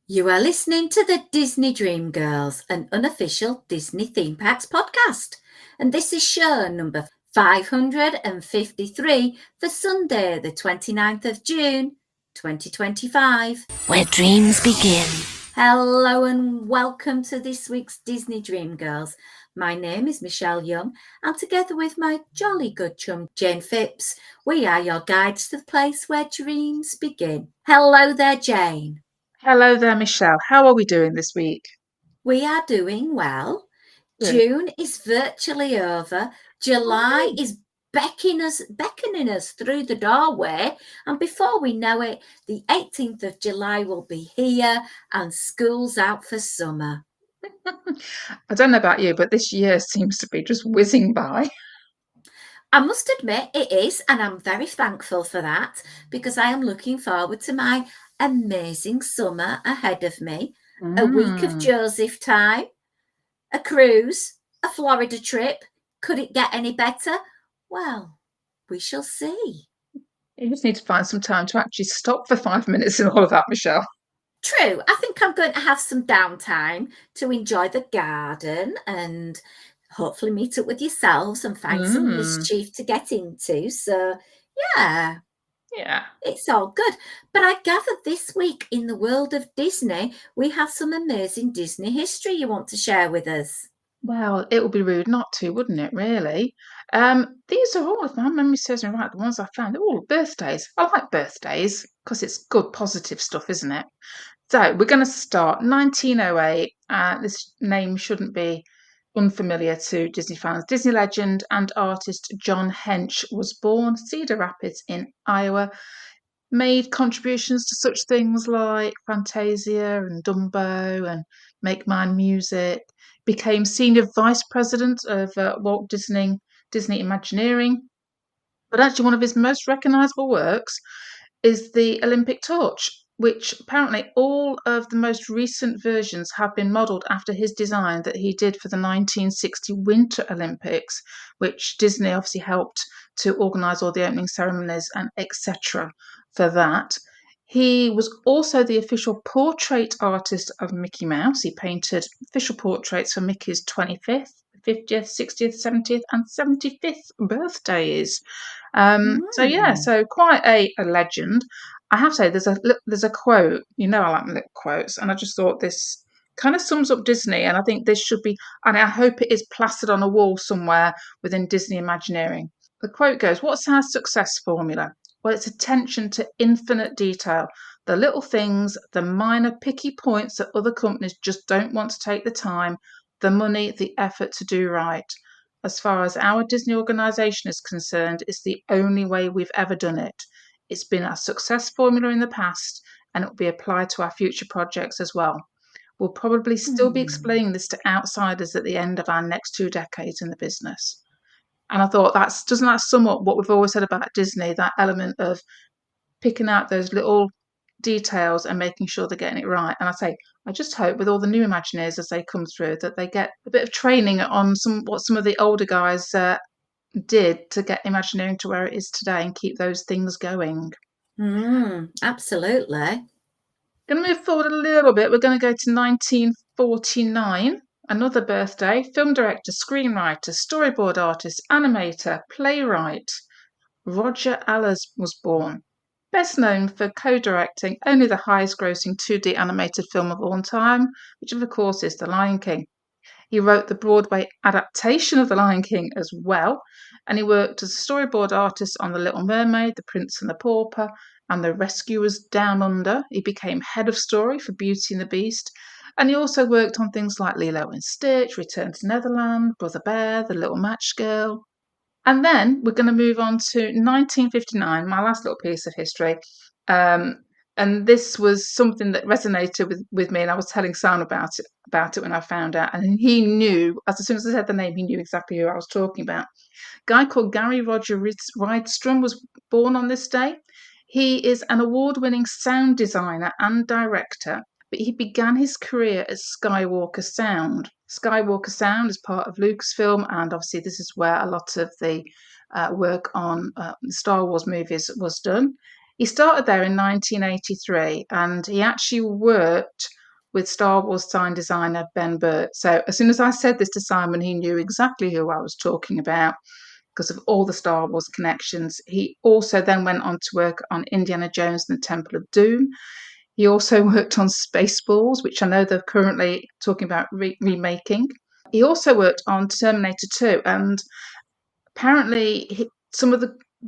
You are listening to the Disney Dream Girls, an unofficial Disney theme parks podcast. And this is show number 553 for Sunday, the 29th of June, 2025. Where dreams begin. Hello and welcome to this week's Disney Dream Girls. My name is Michelle Young, and together with my jolly good chum Jane Phipps, we are your guides to the place where dreams begin. Hello there, Jane. Hello there, Michelle. How are we doing this week? We are doing well. Good. June is virtually over. July is beckoning us through the doorway. And before we know it, the 18th of July will be here and school's out for summer. I don't know about you, but this year seems to be just whizzing by. I must admit it is, and I'm very thankful for that because I am looking forward to my amazing summer ahead of me. A week of Joseph time, a cruise, a Florida trip. Could it get any better? Well, we shall see. You just need to find some time to actually stop for 5 minutes and all of that, Michelle. True. I think I'm going to have some downtime to enjoy the garden and hopefully meet up with yourselves and find some mischief to get into. So, yeah. Yeah. It's all good. But I gather this week in the world of Disney, we have some amazing Disney history you want to share with us. Well, it would be rude not to, wouldn't it, really? These are all, if my memory serves me right, the ones I found, they're all birthdays. I like birthdays because it's good, positive stuff, isn't it? So we're going to start 1908. This name shouldn't be unfamiliar to Disney fans. Disney legend and artist John Hench was born Cedar Rapids in Iowa, made contributions to such things like Fantasia and Dumbo and Make Mine Music, became senior vice president of Walt Disney Imagineering. But actually, one of his most recognizable works is the Olympic torch, which apparently all of the most recent versions have been modelled after his design that he did for the 1960 Winter Olympics, which Disney obviously helped to organise all the opening ceremonies and etc. for that. He was also the official portrait artist of Mickey Mouse. He painted official portraits for Mickey's 25th, 50th, 60th, 70th, and 75th birthdays. So quite a legend. I have to say, there's a quote. You know, I like my little quotes, and I just thought this kind of sums up Disney, and I think this should be, and I hope it is plastered on a wall somewhere within Disney Imagineering. The quote goes, "What's our success formula? Well, it's attention to infinite detail. The little things, the minor picky points that other companies just don't want to take the time, the money, the effort to do right. As far as our Disney organisation is concerned, it's the only way we've ever done it. It's been our success formula in the past, and it will be applied to our future projects as well. We'll probably still be explaining this to outsiders at the end of our next 2 decades in the business." And I thought, doesn't that sum up what we've always said about Disney, that element of picking out those little details and making sure they're getting it right. And I just hope with all the new Imagineers as they come through that they get a bit of training on what some of the older guys did to get Imagineering to where it is today and keep those things going. Absolutely. Going to move forward a little bit. We're going to go to 1949. Another birthday. Film director, screenwriter, storyboard artist, animator, playwright. Roger Allers was born. Best known for co-directing only the highest-grossing 2D animated film of all time, which of course is The Lion King. He wrote the Broadway adaptation of The Lion King as well, and he worked as a storyboard artist on The Little Mermaid, The Prince and the Pauper, and The Rescuers Down Under. He became head of story for Beauty and the Beast, and he also worked on things like Lilo and Stitch, Return to Neverland, Brother Bear, The Little Match Girl. And then we're going to move on to 1959, my last little piece of history. And this was something that resonated with me, and I was telling Sam about it when I found out. And he knew, as soon as I said the name, he knew exactly who I was talking about. A guy called Gary Roger Rydstrom was born on this day. He is an award-winning sound designer and director, but he began his career at Skywalker Sound. Skywalker Sound is part of Lucasfilm, and obviously this is where a lot of the work on the Star Wars movies was done. He started there in 1983, and he actually worked with Star Wars sign designer Ben Burt. So as soon as I said this to Simon, he knew exactly who I was talking about because of all the Star Wars connections. He also then went on to work on Indiana Jones and the Temple of Doom. He also worked on Spaceballs, which I know they're currently talking about remaking. He also worked on Terminator 2, and apparently some of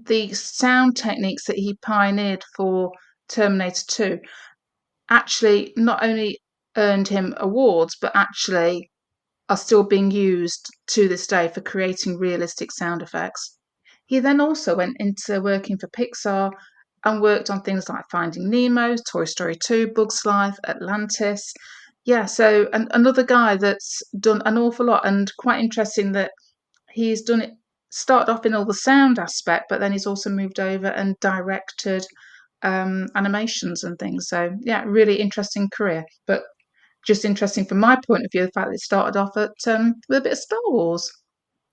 the sound techniques that he pioneered for Terminator 2 actually not only earned him awards, but actually are still being used to this day for creating realistic sound effects. He then also went into working for Pixar and worked on things like Finding Nemo, Toy Story 2, Bugs Life, Atlantis. Yeah, so another guy that's done an awful lot, and quite interesting that he's done it, started off in all the sound aspect, but then he's also moved over and directed animations and things. So yeah, really interesting career. But just interesting from my point of view, the fact that it started off at with a bit of Star Wars.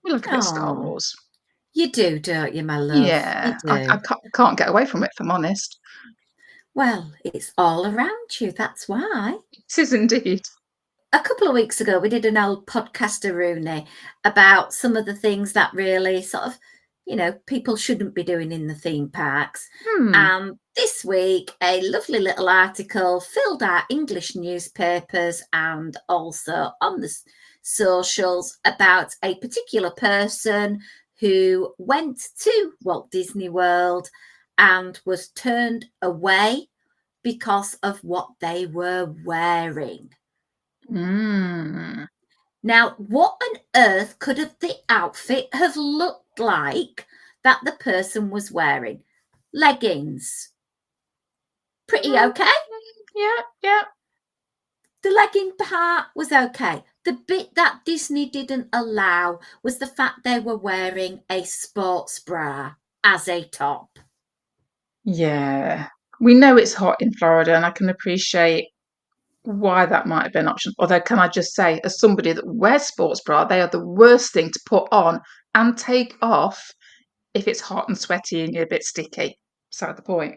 We like a bit of Star Oh, Wars. you do, don't you, my love? You Yeah, I do. can't get away from it, if I'm honest. Well, it's all around you. That's why. It is indeed. A couple of weeks ago, we did an old podcaster, Rooney, about some of the things that really sort of, people shouldn't be doing in the theme parks. Hmm. And this week, a lovely little article filled out English newspapers and also on the socials about a particular person who went to Walt Disney World and was turned away because of what they were wearing. Mm. Now, what on earth could have the outfit have looked like that the person was wearing? Leggings. Pretty okay. Yeah, yeah. The legging part was okay. The bit that Disney didn't allow was the fact they were wearing a sports bra as a top. Yeah. We know it's hot in Florida, and I can appreciate why that might have been an option. Although, can I just say, as somebody that wears sports bra, they are the worst thing to put on and take off if it's hot and sweaty and you're a bit sticky. Beside the point.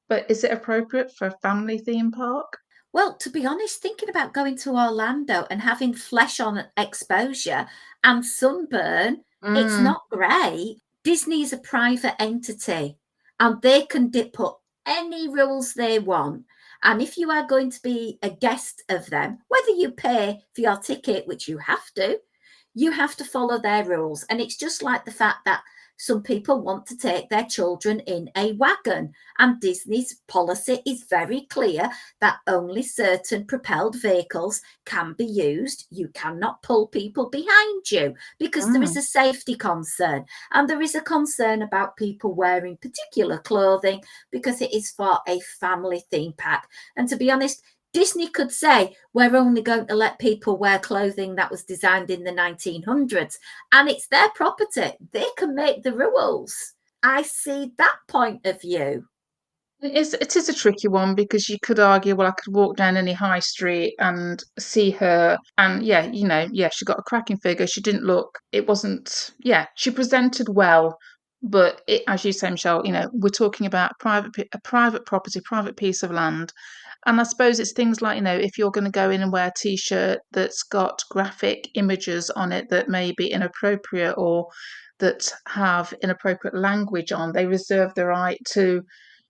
But is it appropriate for a family theme park? Well, to be honest, thinking about going to Orlando and having flesh on exposure and sunburn, it's Mm. not great. Disney is a private entity and they can put any rules they want. And if you are going to be a guest of them, whether you pay for your ticket, which you have to follow their rules. And it's just like the fact that some people want to take their children in a wagon. And Disney's policy is very clear that only certain propelled vehicles can be used. You cannot pull people behind you because there is Mm. a safety concern. And there is a concern about people wearing particular clothing because it is for a family theme park. And to be honest, Disney could say, we're only going to let people wear clothing that was designed in the 1900s, and it's their property. They can make the rules. I see that point of view. It is a tricky one because you could argue, well, I could walk down any high street and see her, and yeah, yeah, she got a cracking figure. She didn't look, it wasn't, yeah, she presented well, but as you say, Michelle, we're talking about a private property, private piece of land, and I suppose it's things like, if you're going to go in and wear a t-shirt that's got graphic images on it that may be inappropriate or that have inappropriate language on, they reserve the right to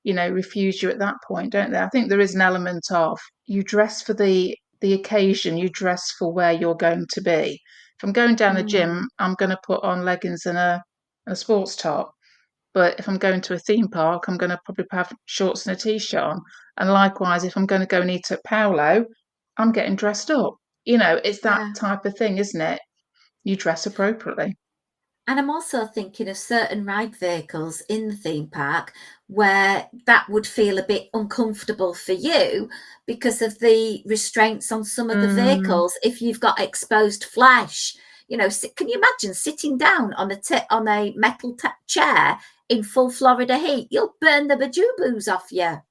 refuse you at that point, don't they? I think there is an element of you dress for the occasion, you dress for where you're going to be. If I'm going down the Mm, gym, I'm going to put on leggings and a sports top. But if I'm going to a theme park, I'm going to probably have shorts and a t-shirt on. And likewise, if I'm going to go and eat at Paolo, I'm getting dressed up. It's that yeah. type of thing, isn't it? You dress appropriately. And I'm also thinking of certain ride vehicles in the theme park where that would feel a bit uncomfortable for you because of the restraints on some of the Mm. vehicles. If you've got exposed flesh, can you imagine sitting down on a metal chair in full Florida heat? You'll burn the bejuboos off you.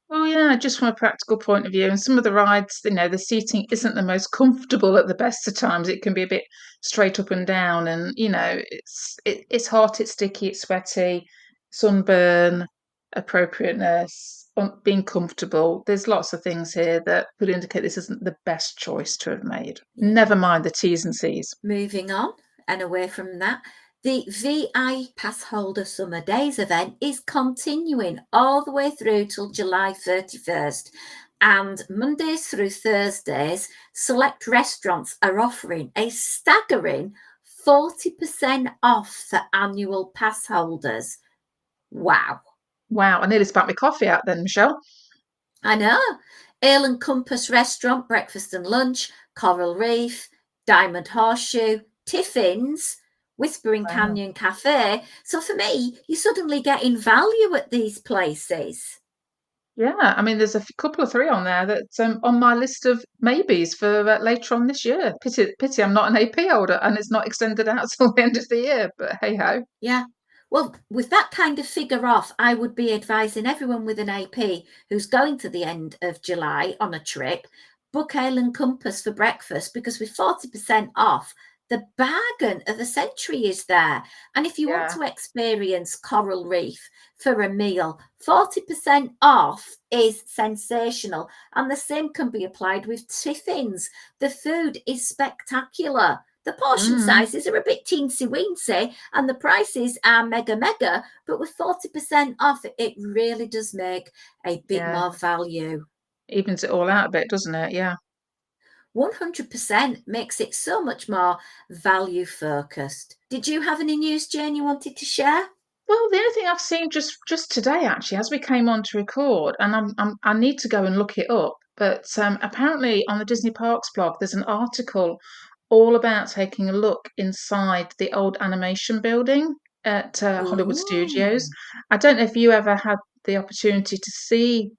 Well, yeah, just from a practical point of view, and some of the rides, the seating isn't the most comfortable at the best of times. It can be a bit straight up and down, and it's hot, it's sticky, it's sweaty, sunburn, appropriateness. being comfortable. There's lots of things here that could indicate this isn't the best choice to have made. Yeah. Never mind the T's and C's. Moving on and away from that, the VI Pass Holder Summer Days event is continuing all the way through till July 31st. And Mondays through Thursdays, select restaurants are offering a staggering 40% off for annual pass holders. Wow. Wow, I nearly spat my coffee out then, Michelle. I know. Ale and Compass Restaurant, breakfast and lunch, Coral Reef, Diamond Horseshoe, Tiffin's, Whispering Wow. Canyon Cafe. So for me, you're suddenly getting value at these places. Yeah, I mean, there's a couple of three on there that's on my list of maybes for later on this year. Pity I'm not an AP holder and it's not extended out till the end of the year, but hey ho. Yeah. Well, with that kind of figure off, I would be advising everyone with an AP who's going to the end of July on a trip, book Ale and Compass for breakfast because with 40% off, the bargain of the century is there. And if you want Yeah. to experience Coral Reef for a meal, 40% off is sensational. And the same can be applied with Tiffin's. The food is spectacular. The portion Mm, sizes are a bit teensy weensy and the prices are mega, but with 40% off, it really does make a bit yeah. more value. Evens it all out a bit, doesn't it? Yeah. 100% makes it so much more value focused. Did you have any news, Jane, you wanted to share? Well, the only thing I've seen just today, actually, as we came on to record, and I need to go and look it up. But apparently, on the Disney Parks blog, there's an article all about taking a look inside the old animation building at Hollywood Studios. Ooh. I don't know if you ever had the opportunity to see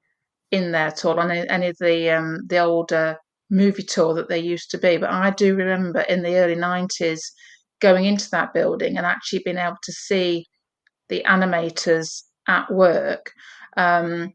in there at all on any of the older movie tour that they used to be, but I do remember in the early 90s going into that building and actually being able to see the animators at work. Um,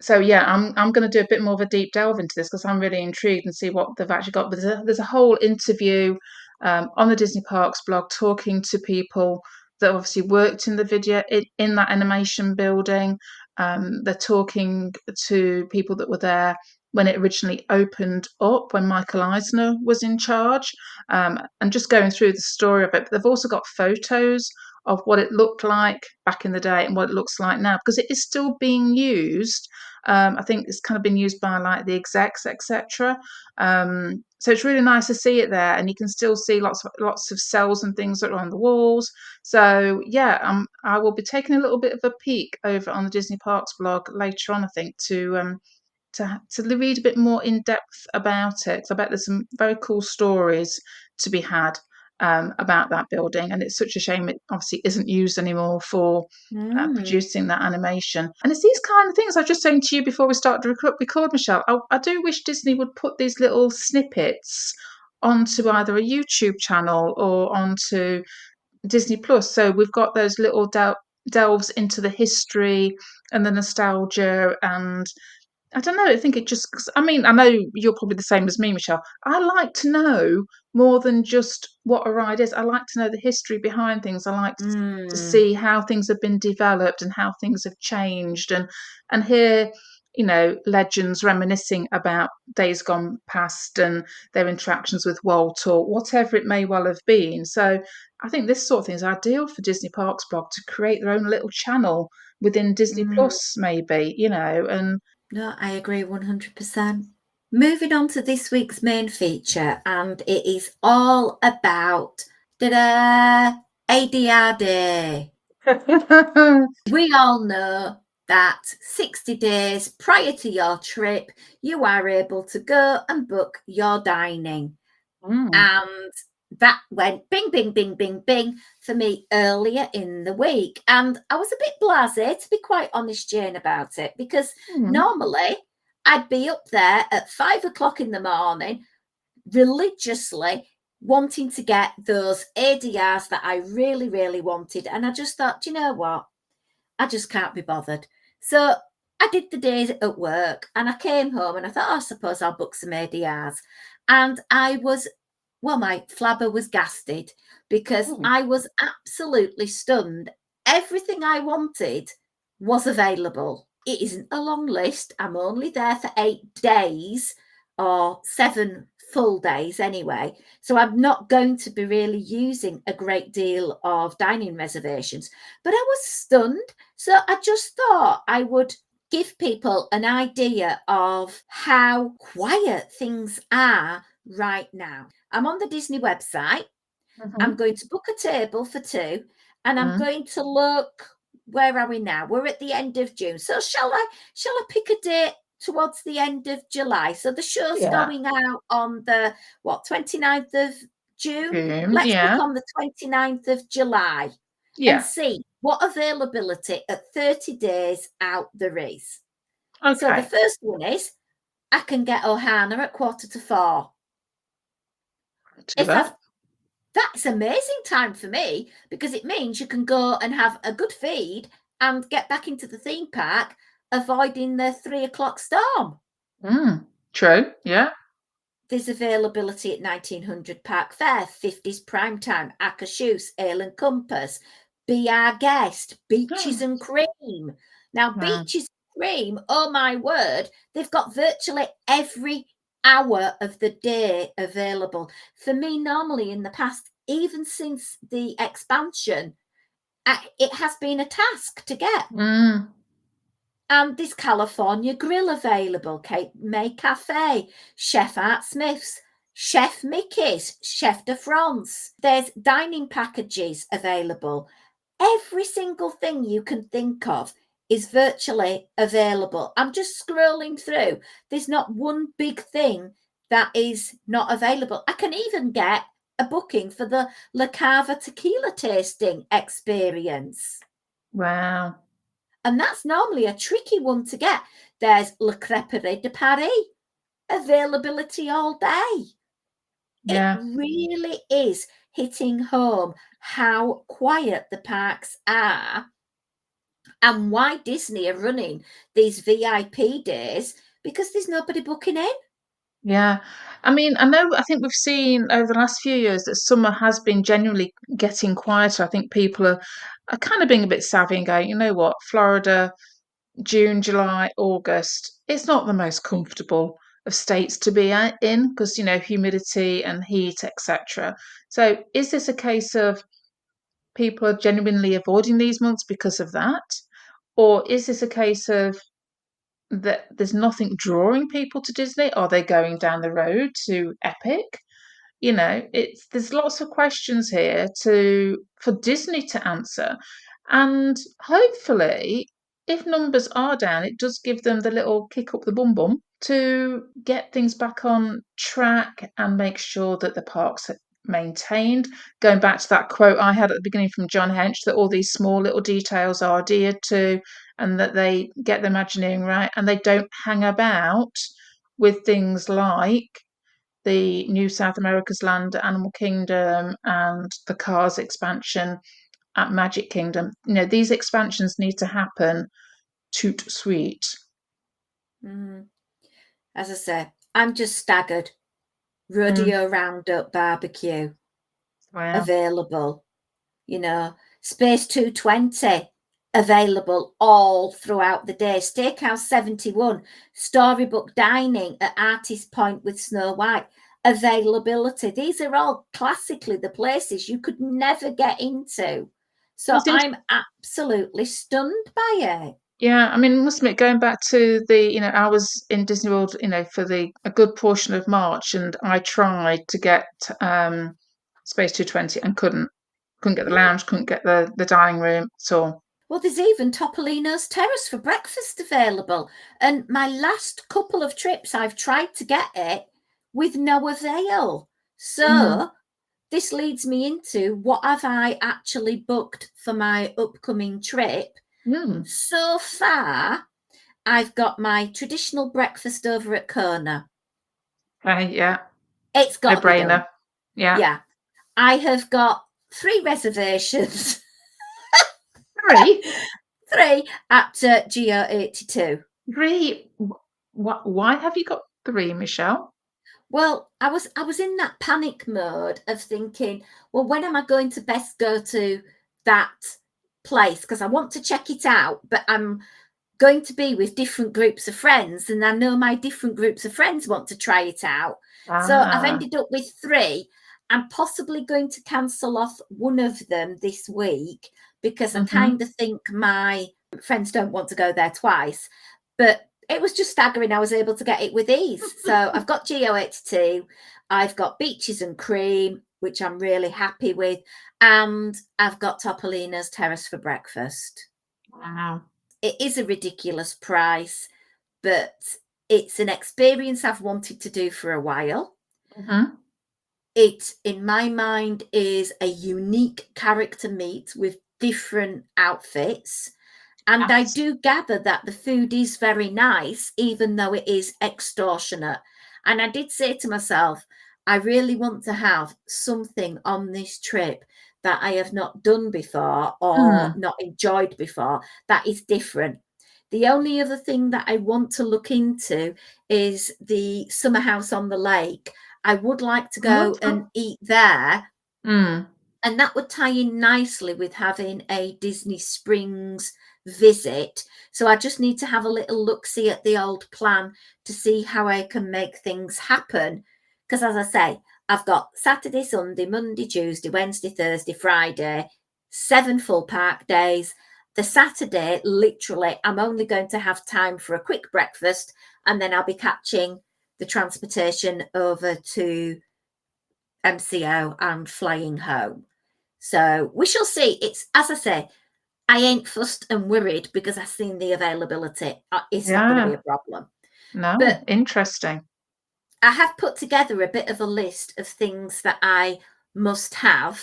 so yeah, I'm going to do a bit more of a deep delve into this because I'm really intrigued and see what they've actually got. But there's a whole interview on the Disney Parks blog talking to people that obviously worked in the video in that animation building. They're talking to people that were there when it originally opened up, when Michael Eisner was in charge, and just going through the story of it. But they've also got photos of what it looked like back in the day and what it looks like now because it is still being used. I think it's kind of been used by like the execs, etc. So it's really nice to see it there, and you can still see lots of cells and things that are on the walls. So yeah, I will be taking a little bit of a peek over on the Disney Parks blog later on. I think to read a bit more in depth about it. 'Cause I bet there's some very cool stories to be had about that building, and it's such a shame it obviously isn't used anymore for Mm. producing that animation. And it's these kind of things I was just saying to you before we started to record, Michelle. I do wish Disney would put these little snippets onto either a YouTube channel or onto Disney Plus. So we've got those little delves into the history and the nostalgia and I don't know. I think it just, 'cause, I mean, I know you're probably the same as me, Michelle. I like to know more than just what a ride is. I like to know the history behind things. I like to Mm. see how things have been developed and how things have changed and hear, legends reminiscing about days gone past and their interactions with Walt or whatever it may well have been. So I think this sort of thing is ideal for Disney Parks blog to create their own little channel within Disney Mm. Plus, maybe, and No, I agree 100%. Moving on to this week's main feature, and it is all about da-da, ADR Day. We all know that 60 days prior to your trip, you are able to go and book your dining. Mm, And that went bing, bing, bing, bing, bing for me earlier in the week. And I was a bit blasé, to be quite honest, Jane, about it, because mm, normally I'd be up there at 5 o'clock in the morning, religiously wanting to get those ADRs that I really, really wanted. And I just thought, you know what? I just can't be bothered. So I did the days at work and I came home and I thought, oh, I suppose I'll book some ADRs. And my flabber was gasted because mm. I was absolutely stunned. Everything I wanted was available. it isn't a long list. I'm only there for 8 days or 7 full days anyway. So I'm not going to be really using a great deal of dining reservations. But I was stunned. So I just thought I would give people an idea of how quiet things are right now. I'm on the Disney website. I'm going to book a table for 2 and I'm Mm. going to look. Where are we now? We're at the end of June. So shall I pick a date towards the end of July? So the show's Yeah. going out on the 29th of June. June. Let's Yeah. book on the 29th of July and Yeah. see what availability at 30 days out there is. So the Okay. first one is I can get Ohana at 3:45. Do If I've that. That's amazing time for me because it means you can go and have a good feed and get back into the theme park, avoiding the 3 o'clock storm. True. Yeah. There's availability at 1900 Park Fair, 50s Primetime, Akashus, Ale and Compass, Be Our Guest, Beaches and Cream. Now, Wow. Beaches and Cream, oh my word, they've got virtually every hour of the day available. For me, normally in the past, even since the expansion, it has been a task to get. Mm. And there's California Grill available, Cape May Cafe, Chef Art Smith's, Chef Mickey's, Chef de France. There's dining packages available. Every single thing you can think of is virtually available. I'm just scrolling through. There's not one big thing that is not available. I can even get a booking for the La Cava tequila tasting experience. Wow. And that's normally a tricky one to get. There's Le Crêperie de Paris, availability all day. It Yeah. really is hitting home how quiet the parks are and why Disney are running these VIP days because there's nobody booking in. Yeah. I mean, I think we've seen over the last few years that summer has been genuinely getting quieter. I think people are kind of being a bit savvy and going, you know what, Florida, June, July, August, it's not the most comfortable of states to be in because, humidity and heat, etc. So is this a case of people are genuinely avoiding these months because of that? Or is this a case of that there's nothing drawing people to Disney? Are they going down the road to Epic? There's lots of questions here to for Disney to answer. And hopefully, if numbers are down, it does give them the little kick up the bum bum to get things back on track and make sure that the parks are maintained. Going back to that quote I had at the beginning from John Hench, that all these small little details are adhered to and that they get the Imagineering right and they don't hang about with things like the new South America's Land at Animal Kingdom and the Cars expansion at Magic Kingdom. These expansions need to happen toot sweet. As I say, I'm just staggered. Mm. Rodeo Roundup barbecue Wow. available. Space 220 available all throughout the day. Steakhouse 71, Storybook Dining at Artist Point with Snow White availability. These are all classically the places you could never get into. So I'm absolutely stunned by it. Yeah, I mean, must admit, going back to I was in Disney World, for a good portion of March, and I tried to get Space 220 and couldn't get the lounge, couldn't get the dining room at all. Well, there's even Topolino's Terrace for breakfast available. And my last couple of trips, I've tried to get it with no avail. So this leads me into what have I actually booked for my upcoming trip. So far, I've got my traditional breakfast over at Kona. Yeah. It's got to be done. No-brainer. Yeah. Yeah. I have got 3 reservations. 3? 3 at Geo 82. 3? Why have you got 3, Michelle? Well, I was in that panic mode of thinking, well, when am I going to best go to that place? Because I want to check it out, but I'm going to be with different groups of friends, and I know my different groups of friends want to try it out. So I've Ah. ended up with 3. I'm possibly going to cancel off one of them this week because I Mm-hmm. kind of think my friends don't want to go there twice. But it was just staggering. I was able to get it with ease. So I've got Geo82, I've got Beaches and Cream, which I'm really happy with, and I've got Topolino's Terrace for breakfast. Wow. It is a ridiculous price, but it's an experience I've wanted to do for a while. Mm-hmm. It, in my mind, is a unique character meet with different outfits. And I Yes. do gather that the food is very nice, even though it is extortionate. And I did say to myself, I really want to have something on this trip that I have not done before or Mm. not enjoyed before that is different. The only other thing that I want to look into is the summer house on the lake. I would like to Oh, go and eat there, mm. and that would tie in nicely with having a Disney Springs visit. So I just need to have a little look see at the old plan to see how I can make things happen. Because as I say, I've got Saturday, Sunday, Monday, Tuesday, Wednesday, Thursday, Friday, 7 full park days. The Saturday, literally, I'm only going to have time for a quick breakfast, and then I'll be catching the transportation over to MCO and flying home. So we shall see. It's, as I say, I ain't fussed and worried because I've seen the availability. It's not going to be Yeah. a problem. No, But interesting. I have put together a bit of a list of things that I must have.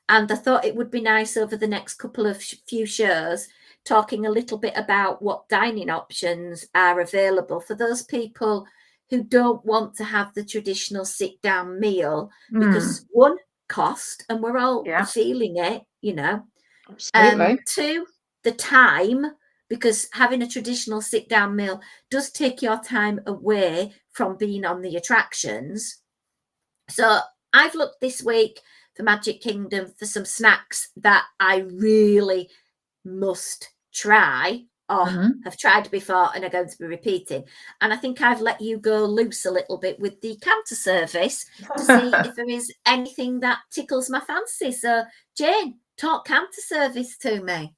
And I thought it would be nice over the next couple of few shows talking a little bit about what dining options are available for those people who don't want to have the traditional sit down meal Mm. because one, cost, and we're all Yeah, feeling it, you know, absolutely. 2, the time, because having a traditional sit down meal does take your time away from being on the attractions. So I've looked this week for Magic Kingdom for some snacks that I really must try or Mm. have tried before and are going to be repeating. And I think I've let you go loose a little bit with the counter service to see if there is anything that tickles my fancy. So, Jane, talk counter service to me.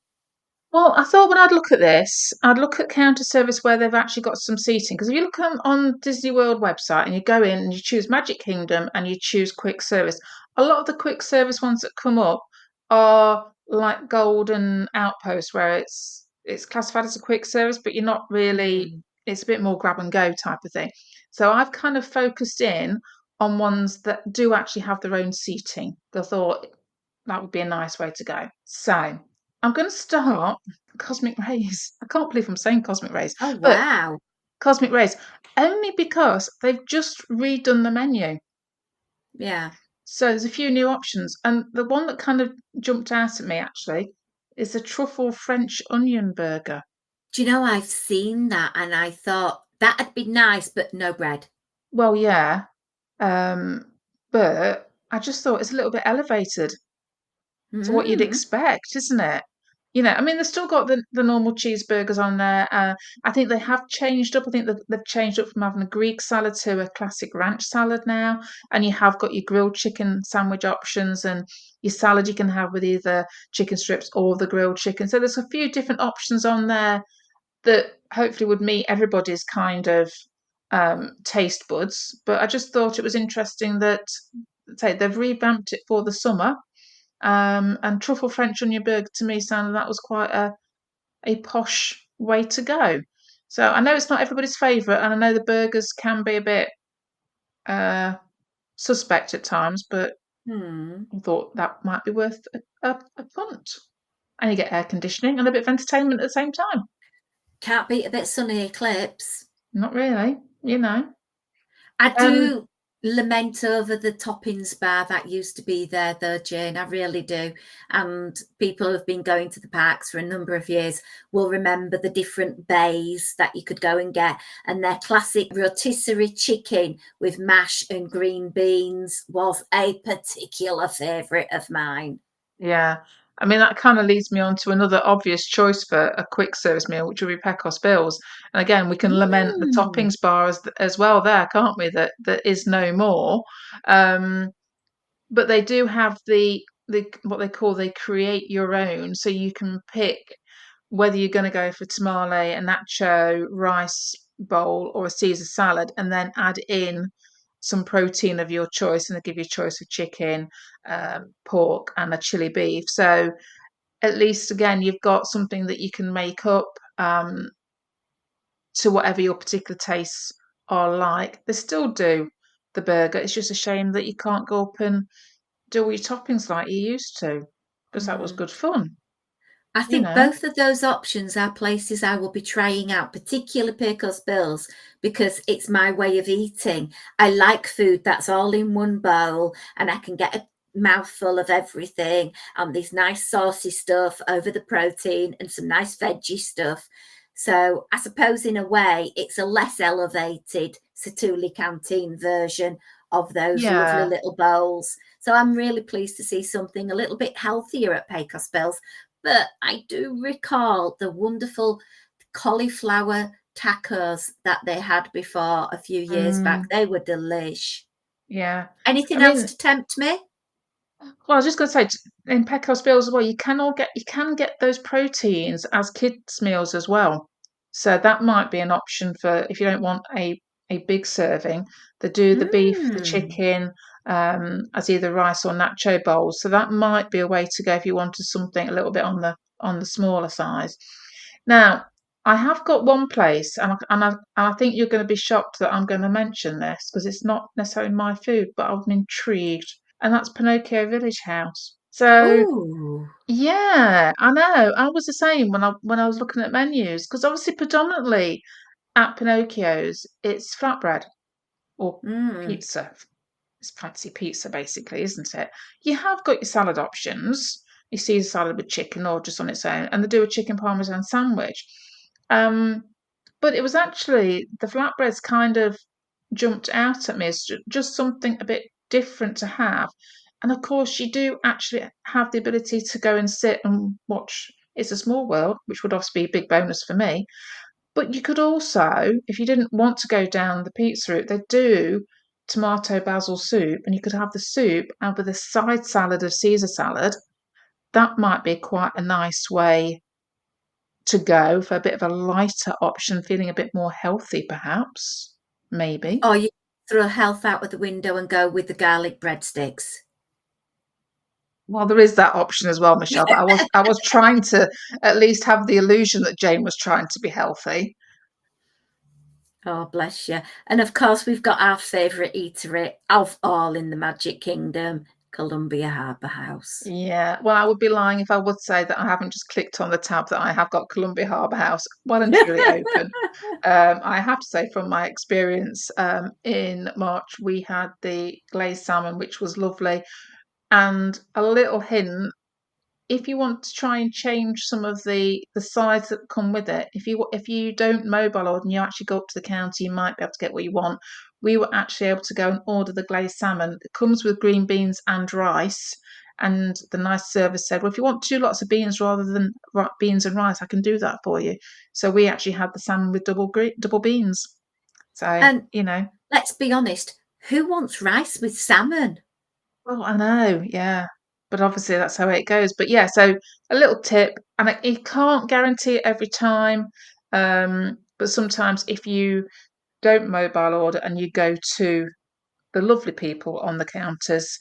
Well, I thought when I'd look at this, I'd look at counter service where they've actually got some seating. Because if you look on Disney World website and you go in and you choose Magic Kingdom and you choose quick service, a lot of the quick service ones that come up are like Golden Outpost, where it's classified as a quick service, but you're not really. Mm. It's a bit more grab and go type of thing. So I've kind of focused in on ones that do actually have their own seating. I thought that would be a nice way to go. So I'm going to start Cosmic Rays. I can't believe I'm saying Cosmic Rays, Oh, but wow. Cosmic Rays only because they've just redone the menu. Yeah. So there's a few new options, and the one that kind of jumped out at me actually is the truffle French onion burger. Do you know, I've seen that and I thought that'd be nice, but no bread. Well, yeah, um, but I just thought it's a little bit elevated to what you'd Mm. expect, isn't it? You know, I mean, they've still got the normal cheeseburgers on there. I think they have changed up. I think they've changed up from having a Greek salad to a classic ranch salad now. And you have got your grilled chicken sandwich options and your salad you can have with either chicken strips or the grilled chicken. So there's a few different options on there that hopefully would meet everybody's kind of taste buds. But I just thought it was interesting that say they've revamped it for the summer and truffle French onion burger to me sounded that was quite a posh way to go. So I know it's not everybody's favourite, and I know the burgers can be a bit uh, suspect at times, but Hmm. I thought that might be worth a punt. And you get air conditioning and a bit of entertainment at the same time. Can't beat a bit sunny eclipse. Not really, you know. I Um, do lament over the toppings bar that used to be there, though, Jane. I really do. And people who've been going to the parks for a number of years will remember the different bays that you could go and get. And their classic rotisserie chicken with mash and green beans was a particular favourite of mine. yeah. I mean, that kind of leads me on to another obvious choice for a quick service meal, which would be Pecos Bills. And again, we can lament the Mm. toppings bar as well there, can't we? That is no more. Um, but they do have the what they call they create your own, so you can pick whether you're going to go for tamale, a nacho rice bowl, or a Caesar salad, and then add in some protein of your choice, and they give you a choice of chicken, pork, and a chili beef. So at least again, you've got something that you can make up to whatever your particular tastes are like. They still do the burger. It's just a shame that you can't go up and do all your toppings like you used to, because that was Mm. good fun, I you think know. both of those options are places I will be trying out, particularly Pecos Bills, because it's my way of eating. I like food that's all in one bowl and I can get a mouthful of everything and these nice saucy stuff over the protein and some nice veggie stuff. So I suppose in a way it's a less elevated Satuli Canteen version of those lovely Yeah, little bowls. So I'm really pleased to see something a little bit healthier at Pecos Bills, but I do recall the wonderful cauliflower tacos that they had before a few years back. mm, They were delish. yeah. I Anything else mean, to tempt me? well, I was just going to say in Pecos Bills as well, you can get those proteins as kids meals as well. So that might be an option for if you don't want a big serving. They do the beef, the Mm. chicken, as either rice or nacho bowls. So that might be a way to go if you wanted something a little bit on the smaller size. Now, I have got one place, and I think you're going to be shocked that I'm going to mention this because it's not necessarily my food, but I'm intrigued, and that's Pinocchio Village House. So Oh. yeah, I know. I was the same when I was looking at menus because obviously predominantly at Pinocchio's it's flatbread or Mm. pizza. It's fancy pizza basically, isn't it? You have got your salad options. You see a salad with chicken or just on its own, and they do a chicken parmesan sandwich. Um, but it was actually the flatbreads kind of jumped out at me as just something a bit different to have. And of course, you do actually have the ability to go and sit and watch It's a Small World, which would obviously be a big bonus for me. But you could also, if you didn't want to go down the pizza route, they do tomato basil soup, and you could have the soup and with a side salad of Caesar salad. That might be quite a nice way to go for a bit of a lighter option, feeling a bit more healthy, perhaps. Maybe. Or you throw health out of the window and go with the garlic breadsticks. Well, there is that option as well, Michelle, but I was trying to at least have the illusion that Jane was trying to be healthy. Oh, bless you. And of course, we've got our favourite eatery of all in the Magic Kingdom, Columbia Harbour House. Yeah, well, I would be lying if I would say that I haven't just clicked on the tab that I have got Columbia Harbour House well and truly open. I have to say, from my experience in March, we had the glazed salmon, which was lovely, and a little hint if you want to try and change some of the sides that come with it, if you don't mobile order and you actually go up to the counter, you might be able to get what you want. We were actually able to go and order the glazed salmon. It comes with green beans and rice. And the nice service said, "Well, if you want two lots of beans rather than beans and rice, I can do that for you." So we actually had the salmon with double beans. So And you know, let's be honest, who wants rice with salmon? well, I know, yeah. But obviously that's how it goes. But yeah, so a little tip, and you can't guarantee it every time. But sometimes if you don't mobile order and you go to the lovely people on the counters,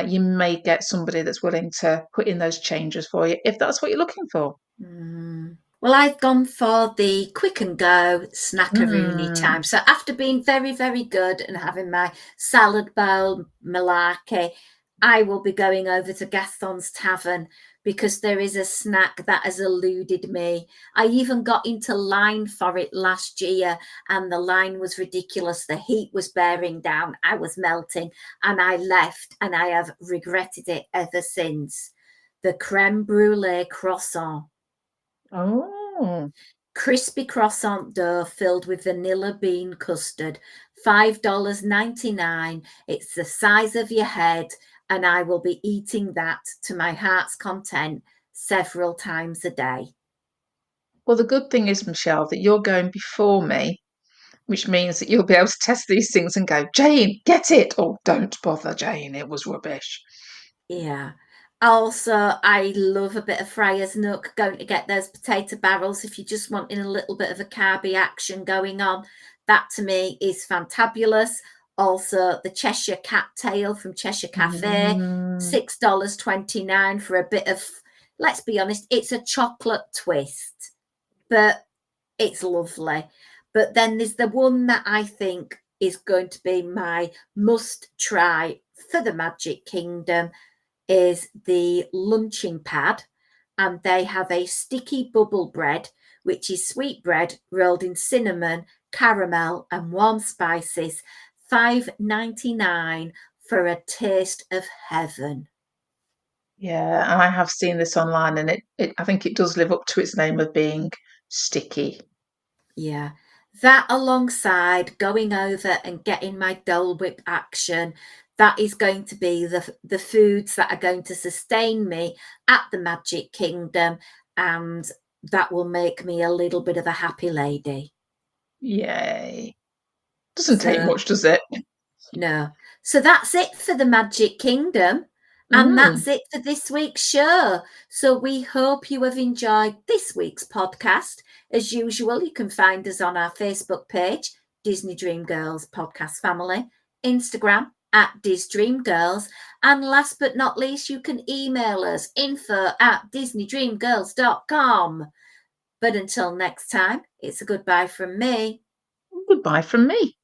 you may get somebody that's willing to put in those changes for you if that's what you're looking for. Mm. Well, I've gone for the quick and go snackaroony Mm. time. So after being very, very good and having my salad bowl malarkey, I will be going over to Gaston's Tavern because there is a snack that has eluded me. I even got into line for it last year and the line was ridiculous. The heat was bearing down. I was melting and I left and I have regretted it ever since. The creme brulee croissant. Oh. Crispy croissant dough filled with vanilla bean custard, $5.99. It's the size of your head, and I will be eating that to my heart's content several times a day. Well, the good thing is, Michelle, that you're going before me, which means that you'll be able to test these things and go, Jane, get it, or don't bother, Jane, it was rubbish. Yeah. Also, I love a bit of Friar's Nook, going to get those potato barrels if you're just wanting a little bit of a carby action going on. That to me is fantabulous. Also, the Cheshire Cat Tail from Cheshire Cafe, $6.29 for a bit of, let's be honest, it's a chocolate twist, but it's lovely. But then there's the one that I think is going to be my must try for the Magic Kingdom is the lunching pad, and they have a sticky bubble bread, which is sweet bread rolled in cinnamon, caramel, and warm spices. $5.99 for a taste of heaven. Yeah, I have seen this online, and I think it does live up to its name of being sticky. Yeah. That alongside going over and getting my Dole Whip action, that is going to be the foods that are going to sustain me at the Magic Kingdom, and that will make me a little bit of a happy lady. Yay. Doesn't take So much, does it? no. So that's it for the Magic Kingdom. And Mm. that's it for this week's show. So we hope you have enjoyed this week's podcast. As usual, you can find us on our Facebook page, Disney Dream Girls Podcast Family, Instagram at Diz Dream Girls, and last but not least, you can email us info@disneydreamgirls.com. But until next time, it's a goodbye from me. Goodbye from me.